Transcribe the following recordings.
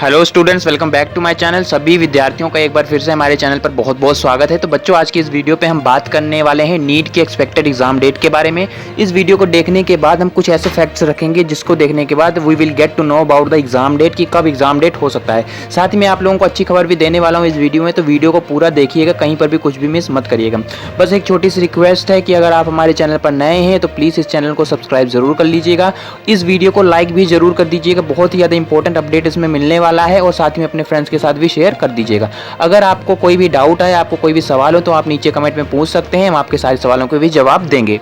Hello students, welcome back to my channel. सभी विद्यार्थियों का एक बार फिर से हमारे चैनल पर बहुत बहुत स्वागत है। तो बच्चों, आज की इस वीडियो पे हम बात करने वाले हैं नीट की एक्सपेक्टेड एग्जाम डेट के बारे में। इस वीडियो को देखने के बाद हम कुछ ऐसे फैक्ट्स रखेंगे जिसको देखने के बाद we will get to know about the exam date कि कब एग्जाम डेट हो सकता है। साथ ही मैं आप लोगों को अच्छी खबर भी देने वाला हूँ इस वीडियो में, तो वीडियो को पूरा देखिएगा, कहीं पर भी कुछ भी मिस मत करिएगा। बस एक छोटी सी रिक्वेस्ट है कि अगर आप हमारे चैनल पर नए हैं तो प्लीज़ इस चैनल को सब्सक्राइब जरूर कर लीजिएगा। इस वीडियो को लाइक भी जरूर कर दीजिएगा, बहुत ही ज़्यादा इंपॉर्टेंट अपडेट इसमें मिलने वाला है। और साथ में अपने फ्रेंड्स के साथ भी शेयर कर दीजिएगा। अगर आपको कोई भी डाउट है, आपको कोई भी सवाल हो, तो आप नीचे कमेंट में पूछ सकते हैं, हम आपके सारे सवालों के भी जवाब देंगे।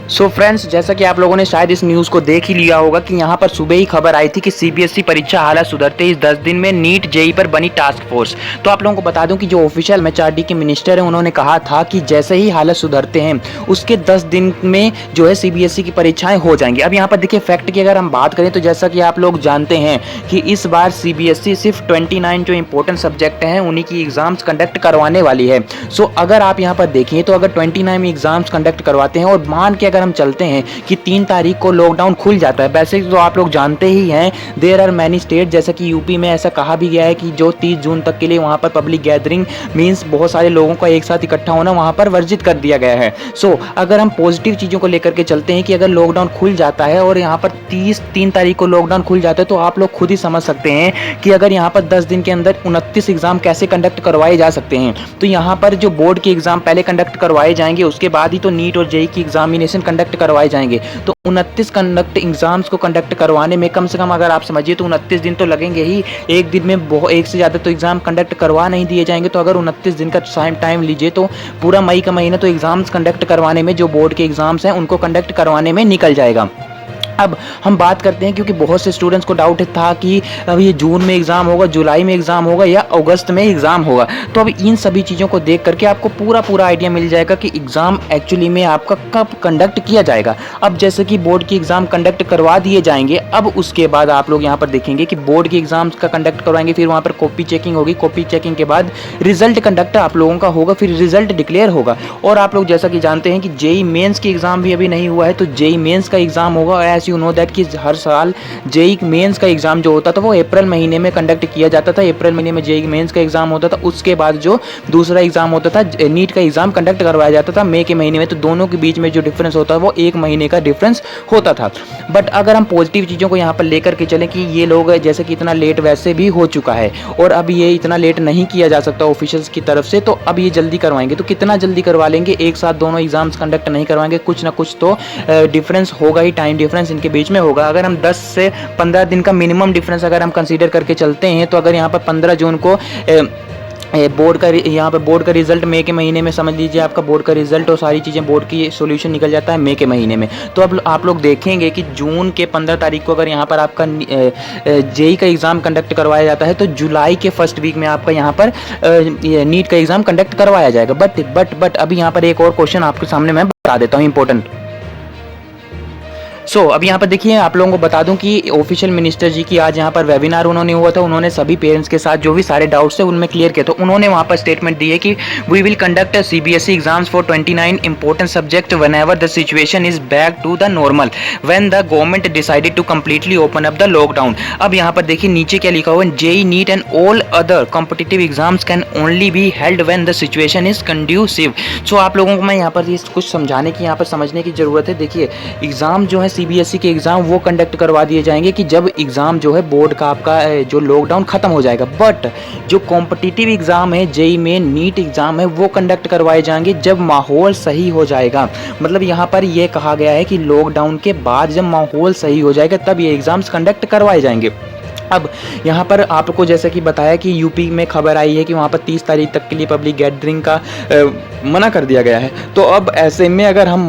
सो फ्रेंड्स, जैसा कि आप लोगों ने शायद इस न्यूज़ को देख ही लिया होगा कि यहाँ पर सुबह ही खबर आई थी कि सीबीएसई परीक्षा हालत सुधरते इस 10 दिन में नीट जेई पर बनी टास्क फोर्स। तो आप लोगों को बता दूं कि जो ऑफिशियल एमएचआरडी के मिनिस्टर हैं, उन्होंने कहा था कि जैसे ही हालत सुधरते हैं उसके 10 दिन में जो है सीबीएसई की परीक्षाएं हो जाएंगी। अब यहाँ पर देखिए फैक्ट की अगर हम बात करें तो जैसा कि आप लोग जानते हैं कि इस बार सीबीएसई सिर्फ 29 जो इंपॉर्टेंट सब्जेक्ट हैं उन्हीं की एग्जाम्स कंडक्ट करवाने वाली है। सो अगर आप यहाँ पर देखें तो अगर 29 में एग्जाम्स कंडक्ट करवाते हैं और मान के अगर हम चलते हैं कि 3 तारीख को लॉकडाउन खुल जाता है, वैसे तो आप लोग जानते ही हैं देयर आर मैनी स्टेट, जैसा कि यूपी में ऐसा कहा भी गया है कि जो 30 जून तक के लिए वहां पर पब्लिक गैदरिंग मींस बहुत सारे लोगों का एक साथ इकट्ठा होना वहां पर वर्जित कर दिया गया है। सो अगर हम पॉजिटिव चीज़ों को लेकर के चलते हैं कि अगर लॉकडाउन खुल जाता है और यहाँ पर 3 तारीख को लॉकडाउन खुल जाता है, तो आप लोग खुद ही समझ सकते हैं कि अगर यहाँ पर 10 दिन के अंदर 29 एग्जाम कैसे कंडक्ट करवाए जा सकते हैं। तो यहाँ पर जो बोर्ड के एग्जाम पहले कंडक्ट करवाए जाएंगे, उसके बाद ही तो नीट और जेई की एग्जामिनेशन कंडक्ट करवाए जाएंगे। तो 29 कंडक्ट एग्जाम्स को कंडक्ट करवाने में कम से कम अगर आप समझिए तो 29 दिन तो लगेंगे ही। एक दिन में एक से ज़्यादा तो एग्जाम कंडक्ट करवा नहीं दिए जाएंगे। तो अगर 29 दिन का टाइम लीजिए तो पूरा मई का महीना तो एग्जाम्स कंडक्ट करवाने में, जो बोर्ड के एग्जाम्स हैं उनको कंडक्ट करवाने में निकल जाएगा। अब हम बात करते हैं, क्योंकि बहुत से स्टूडेंट्स को डाउट था कि अब ये जून में एग्ज़ाम होगा, जुलाई में एग्ज़ाम होगा या अगस्त में एग्ज़ाम होगा। तो अब इन सभी चीज़ों को देख करके आपको पूरा आइडिया मिल जाएगा कि एग्ज़ाम एक्चुअली में आपका कब कंडक्ट किया जाएगा। अब जैसे कि बोर्ड की एग्ज़ाम कंडक्ट करवा दिए जाएंगे, अब उसके बाद आप लोग यहाँ पर देखेंगे कि बोर्ड की एग्ज़ाम्स का कंडक्ट करवाएंगे, फिर वहाँ पर कॉपी चेकिंग होगी, कॉपी चेकिंग के बाद रिजल्ट कंडक्ट आप लोगों का होगा, फिर रिजल्ट डिक्लेयर होगा। और आप लोग जैसा कि जानते हैं कि जेई मेंस की एग्ज़ाम भी अभी नहीं हुआ है, तो जेई मेंस का एग्ज़ाम होगा। एज यू नो दैट कि हर साल जेई मेंस का एग्जाम जो होता था वो अप्रैल महीने में कंडक्ट किया जाता था। अप्रैल महीने में जेई मेंस का एग्जाम होता था, उसके बाद जो दूसरा एग्जाम होता था नीट का एग्जाम कंडक्ट करवाया जाता था मई के महीने में। तो दोनों के बीच में जो डिफरेंस होता है वो 1 महीने का डिफरेंस होता था। बट अगर हम पॉजिटिव चीज़ों को यहाँ पर लेकर के चलें कि ये लोग जैसे कि इतना लेट वैसे भी हो चुका है और अब ये इतना लेट नहीं किया जा सकता ऑफिशियल्स की तरफ से, तो अब ये जल्दी करवाएंगे। तो कितना जल्दी करवा लेंगे? एक साथ दोनों एग्जाम्स कंडक्ट नहीं करवाएंगे, कुछ ना कुछ तो डिफरेंस होगा ही, टाइम डिफरेंस इनके बीच में होगा। अगर हम 10 से 15 दिन का मिनिमम डिफरेंस अगर हम कंसीडर करके चलते हैं, तो अगर यहाँ पर 15 जून को बोर्ड का यहाँ पर बोर्ड का रिजल्ट मई के महीने में, समझ लीजिए आपका बोर्ड का रिजल्ट और सारी चीज़ें बोर्ड की सॉल्यूशन निकल जाता है मई के महीने में। तो अब आप लोग देखेंगे कि जून के 15 तारीख को अगर यहाँ पर आपका जेई का एग्ज़ाम कंडक्ट करवाया जाता है, तो जुलाई के फर्स्ट वीक में आपका यहाँ पर नीट का एग्ज़ाम कंडक्ट करवाया जाएगा। बट अभी यहाँ पर एक और क्वेश्चन आपके सामने मैं बता देता हूँ इंपॉर्टेंट। सो अब यहाँ पर देखिए, आप लोगों को बता दूं कि ऑफिशियल मिनिस्टर जी की आज यहाँ पर वेबिनार उन्होंने हुआ था। उन्होंने सभी पेरेंट्स के साथ जो भी सारे डाउट्स थे उनमें क्लियर किया। तो उन्होंने वहाँ पर स्टेटमेंट दी है कि we will conduct CBSE exams for 29 important subject whenever the situation is back to the normal when the government decided to completely open up the lockdown. अब यहाँ पर देखिए नीचे क्या लिखा हुआ है, JEE NEET and all other competitive exams can only be held when the situation is conducive. So आप लोगों को मैं यहाँ पर कुछ समझाने की, यहाँ पर समझने की जरूरत है। देखिए एग्जाम जो है सीबीएसई के एग्जाम वो कंडक्ट करवा दिए जाएंगे कि जब एग्जाम जो है बोर्ड का आपका जो लॉकडाउन खत्म हो जाएगा। बट जो कॉम्पिटिटिव एग्जाम है, जेई में नीट एग्जाम है, वो कंडक्ट करवाए जाएंगे जब माहौल सही हो जाएगा। मतलब यहाँ पर यह कहा गया है कि लॉकडाउन के बाद जब माहौल सही हो जाएगा तब ये एग्जाम्स कंडक्ट करवाए जाएंगे। अब यहाँ पर आपको जैसा कि बताया कि यूपी में खबर आई है कि वहाँ पर 30 तारीख तक के लिए पब्लिक गैदरिंग का मना कर दिया गया है। तो अब ऐसे में अगर हम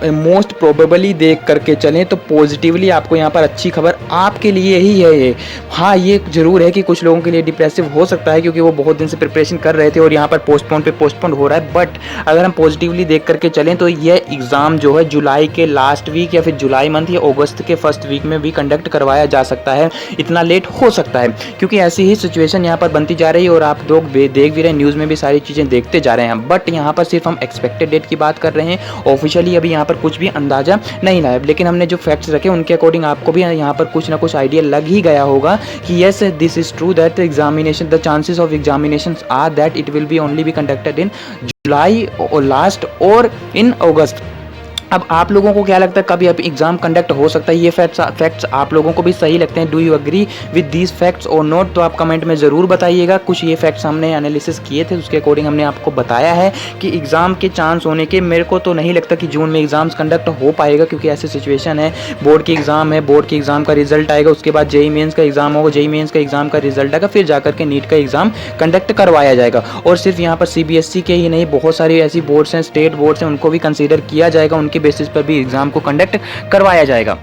मोस्ट प्रोबेबली देख करके चलें तो पॉजिटिवली आपको यहाँ पर अच्छी खबर आपके लिए ही है ये। हाँ, ये ज़रूर है कि कुछ लोगों के लिए डिप्रेसिव हो सकता है क्योंकि वो बहुत दिन से प्रिपरेशन कर रहे थे और यहाँ पर पोस्टपोन हो रहा है। बट अगर हम पॉजिटिवली देख करके चलें तो ये एग्ज़ाम जो है जुलाई के लास्ट वीक या फिर जुलाई मंथ या अगस्त के फर्स्ट वीक में भी कंडक्ट करवाया जा सकता है। इतना लेट हो सकता है, क्योंकि ऐसी ही सिचुएशन यहाँ पर बनती जा रही है और आप लोग देख भी रहे हैं, न्यूज़ में भी सारी चीज़ें देखते जा रहे हैं। बट यहाँ पर सिर्फ हम एक्सपेक्टेड डेट की बात कर रहे हैं, ऑफिशियली अभी यहाँ पर कुछ भी अंदाज़ा नहीं लाया, लेकिन हमने जो फैक्ट्स रखे उनके अकॉर्डिंग आपको भी यहाँ पर कुछ ना कुछ आइडिया लग ही गया होगा कि yes this is true that examination the chances of examinations are that it will be only be conducted in July और लास्ट और इन अगस्त। अब आप लोगों को क्या लगता है कभी अब एग्जाम कंडक्ट हो सकता है? ये फैक्ट्स आप लोगों को भी सही लगते हैं? Do you agree with these facts और नॉट? तो आप कमेंट में ज़रूर बताइएगा। कुछ ये फैक्ट्स हमने एनालिसिस किए थे, उसके अकॉर्डिंग हमने आपको बताया है कि एग्ज़ाम के चांस होने के, मेरे को तो नहीं लगता कि जून में एग्ज़ाम्स कंडक्ट हो पाएगा, क्योंकि ऐसी सिचुएशन है, बोर्ड की एग्ज़ाम है, बोर्ड की एग्ज़ाम का रिजल्ट आएगा, उसके बाद जेईई मेंस का एग्ज़ाम होगा, जेईई मेंस का एग्ज़ाम का रिजल्ट आएगा, फिर जाकर के नीट का एग्ज़ाम कंडक्ट करवाया जाएगा। और सिर्फ यहाँ पर सीबीएसई के ही नहीं, बहुत सारी ऐसी बोर्ड्स हैं, स्टेट बोर्ड्स हैं, उनको भी कंसीडर किया जाएगा, उनके बेसिस पर भी एग्जाम को कंडक्ट करवाया जाएगा।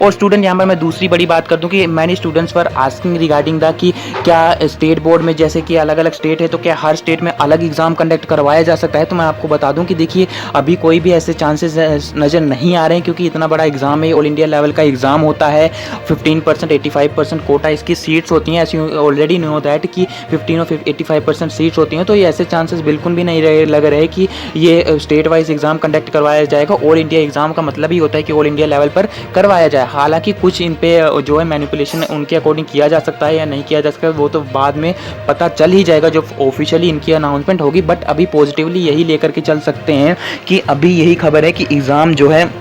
और स्टूडेंट यहाँ पर मैं दूसरी बड़ी बात कर दूं कि many students were asking regarding the कि क्या स्टेट बोर्ड में, जैसे कि अलग अलग स्टेट है, तो क्या हर स्टेट में अलग एग्जाम कंडक्ट करवाया जा सकता है? तो मैं आपको बता दूं कि देखिए अभी कोई भी ऐसे चांसेस नज़र नहीं आ रहे हैं, क्योंकि इतना बड़ा एग्जाम है, ऑल इंडिया लेवल का एग्जाम होता है, 15% 85% कोटा इसकी सीट्स होती हैं, ऐसी ऑलरेडी नो दैट कि 15 और 85% सीट्स होती हैं। तो ये ऐसे चांसेस बिल्कुल भी नहीं लग रहे कि ये स्टेट वाइज एग्जाम कंडक्ट करवाया जाएगा। ऑल इंडिया एग्जाम का मतलब ही होता है कि ऑल इंडिया लेवल पर करवाया जाए। हालांकि कुछ इन पे जो है मैनिपुलेशन उनके अकॉर्डिंग किया जा सकता है या नहीं किया जा सकता है, वो तो बाद में पता चल ही जाएगा जब ऑफिशियली इनकी अनाउंसमेंट होगी। बट अभी पॉजिटिवली यही लेकर के चल सकते हैं कि अभी यही खबर है कि एग्ज़ाम जो है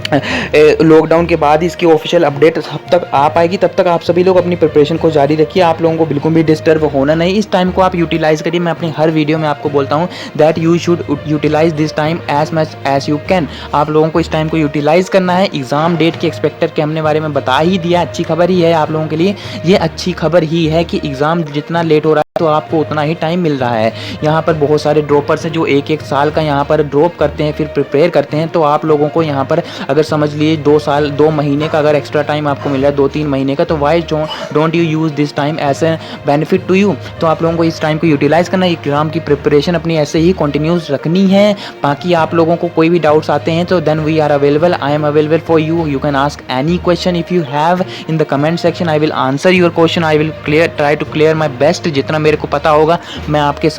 लॉकडाउन के बाद इसकी ऑफिशियल अपडेट जब तक आ पाएगी, तब तक आप सभी लोग अपनी प्रिपरेशन को जारी रखिए। आप लोगों को बिल्कुल भी डिस्टर्ब होना नहीं, इस टाइम को आप यूटिलाइज़ करिए। मैं अपनी हर वीडियो में आपको बोलता हूँ that you should utilise this time as much as you can. आप लोगों को इस टाइम को यूटिलाइज़ करना है। एग्जाम डेट के एक्सपेक्टेड के हमने बारे में बता ही दिया। अच्छी खबर ही है आप लोगों के लिए, ये अच्छी खबर ही है कि एग्ज़ाम जितना लेट हो रहा है तो आपको उतना ही टाइम मिल रहा है। यहाँ पर बहुत सारे ड्रॉपर्स हैं जो एक एक साल का यहाँ पर ड्रॉप करते हैं, फिर प्रिपेयर करते हैं। तो आप लोगों को यहाँ पर अगर समझ लिए 2 महीने का अगर एक्स्ट्रा टाइम आपको मिल रहा है, 2-3 महीने का, तो why don't you use this time as a benefit to you. तो आप लोगों को इस टाइम को यूटिलाइज़ करना है, एग्जाम की प्रिपरेशन अपनी ऐसे ही कंटिन्यूस रखनी है। बाकी आप लोगों को कोई भी डाउट्स आते हैं तो then we are available, I am available for you. You can ask any question if you have in the comment section, I will answer your question, I will try to clear my best. जितना मेरे को पता होगा मैं आपके